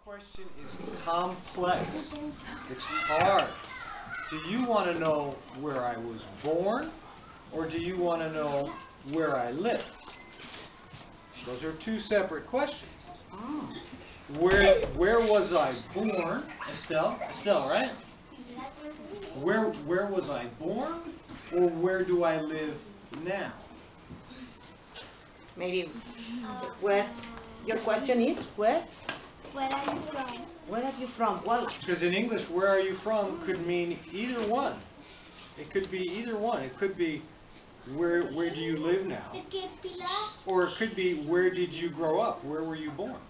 question is complex. It's hard. Do you want to know where I was born, or do you want to know where I live? Those are two separate questions. Where was I born? Estelle, right? Where was I born, or where do I live now? Maybe where? Your question is where? Where are you from? Where are you from? Well, Because in English, where are you from could mean either one. It could be either one. It could be where do you live now? Or it could be where did you grow up? Where were you born?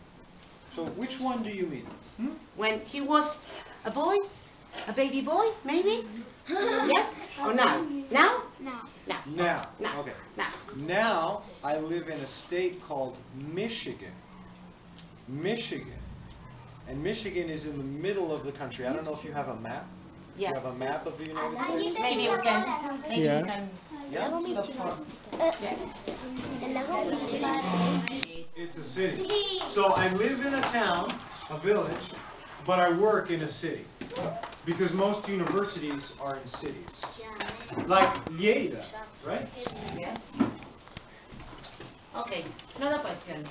So which one do you mean? when he was a boy, a baby boy, maybe? Yes or no? Now? No. No. Now. No. Okay. No. Now I live in a state called Michigan. Michigan. And Michigan is in the middle of the country. I don't know if you have a map. Yes. You have a map of the United States? Maybe you can. Maybe Yeah. you can. Yeah? Look for. Yes. It's a city. So I live in a town, a village, but I work in a city. Because most universities are in cities. Like Lleida, right? Yes. Okay. Another question.